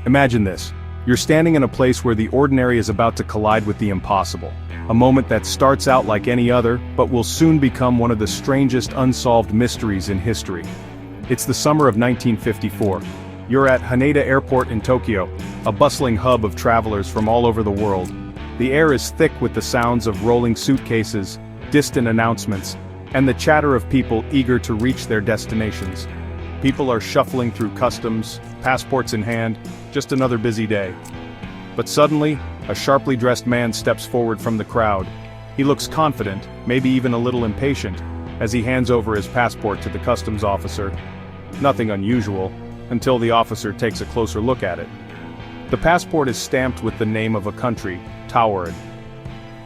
Imagine this. You're standing in a place where the ordinary is about to collide with the impossible. A moment that starts out like any other, but will soon become one of the strangest unsolved mysteries in history. It's the summer of 1954. You're at Haneda Airport in Tokyo, a bustling hub of travelers from all over the world. The air is thick with the sounds of rolling suitcases, distant announcements, and the chatter of people eager to reach their destinations. People are shuffling through customs, passports in hand, just another busy day. But suddenly, a sharply dressed man steps forward from the crowd. He looks confident, maybe even a little impatient, as he hands over his passport to the customs officer. Nothing unusual, until the officer takes a closer look at it. The passport is stamped with the name of a country, Taured.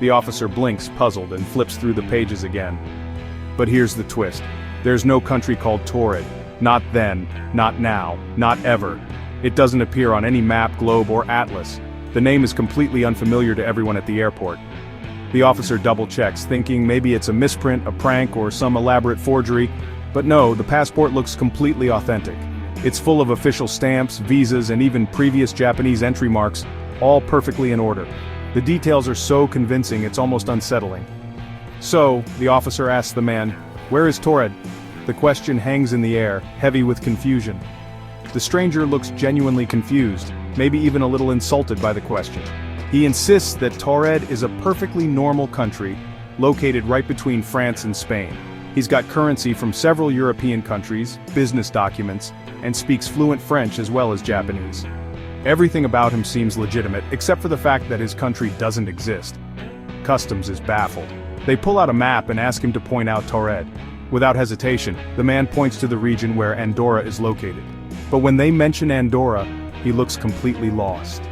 The officer blinks, puzzled, and flips through the pages again. But here's the twist. There's no country called Taured. Not then, not now, not ever. It doesn't appear on any map, globe, or atlas. The name is completely unfamiliar to everyone at the airport. The officer double-checks, thinking maybe it's a misprint, a prank, or some elaborate forgery. But no, the passport looks completely authentic. It's full of official stamps, visas, and even previous Japanese entry marks, all perfectly in order. The details are so convincing it's almost unsettling. So, the officer asks the man, "Where is Taured?" The question hangs in the air, heavy with confusion. The stranger looks genuinely confused, maybe even a little insulted by the question. He insists that Taured is a perfectly normal country, located right between France and Spain. He's got currency from several European countries, business documents, and speaks fluent French as well as Japanese. Everything about him seems legitimate, except for the fact that his country doesn't exist. Customs is baffled. They pull out a map and ask him to point out Taured. Without hesitation, the man points to the region where Andorra is located. But when they mention Andorra, he looks completely lost.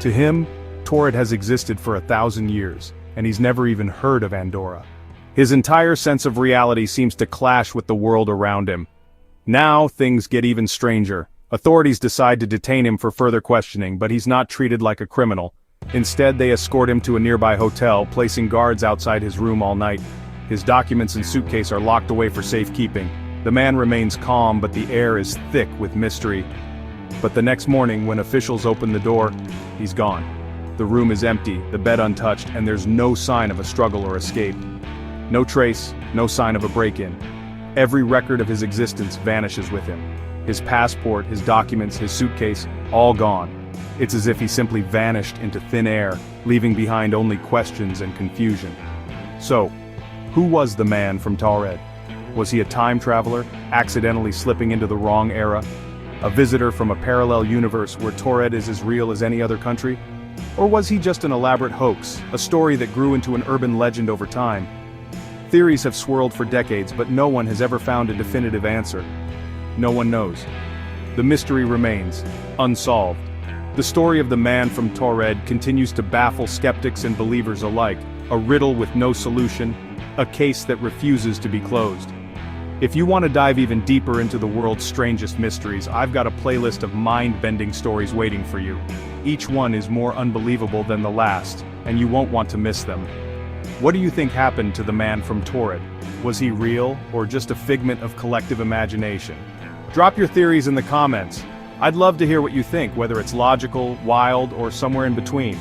To him, Taured has existed for 1,000 years, and he's never even heard of Andorra. His entire sense of reality seems to clash with the world around him. Now, things get even stranger. Authorities decide to detain him for further questioning, but he's not treated like a criminal. Instead, they escort him to a nearby hotel, placing guards outside his room all night. His documents and suitcase are locked away for safekeeping. The man remains calm, but the air is thick with mystery. But the next morning, when officials open the door, he's gone. The room is empty, the bed untouched, and there's no sign of a struggle or escape. No trace, no sign of a break-in. Every record of his existence vanishes with him. His passport, his documents, his suitcase, all gone. It's as if he simply vanished into thin air, leaving behind only questions and confusion. So, who was the man from Taured? Was he a time traveler, accidentally slipping into the wrong era? A visitor from a parallel universe where Taured is as real as any other country? Or was he just an elaborate hoax, a story that grew into an urban legend over time? Theories have swirled for decades, but no one has ever found a definitive answer. No one knows. The mystery remains, unsolved. The story of the man from Taured continues to baffle skeptics and believers alike, a riddle with no solution, a case that refuses to be closed. If you want to dive even deeper into the world's strangest mysteries, I've got a playlist of mind-bending stories waiting for you. Each one is more unbelievable than the last, and you won't want to miss them. What do you think happened to the man from Taured? Was he real, or just a figment of collective imagination? Drop your theories in the comments. I'd love to hear what you think, whether it's logical, wild, or somewhere in between.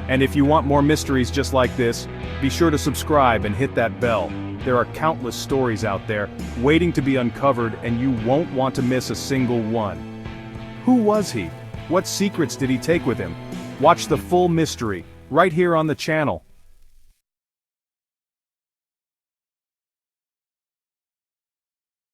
And if you want more mysteries just like this, be sure to subscribe and hit that bell. There are countless stories out there, waiting to be uncovered, and you won't want to miss a single one. Who was he? What secrets did he take with him? Watch the full mystery, right here on the channel.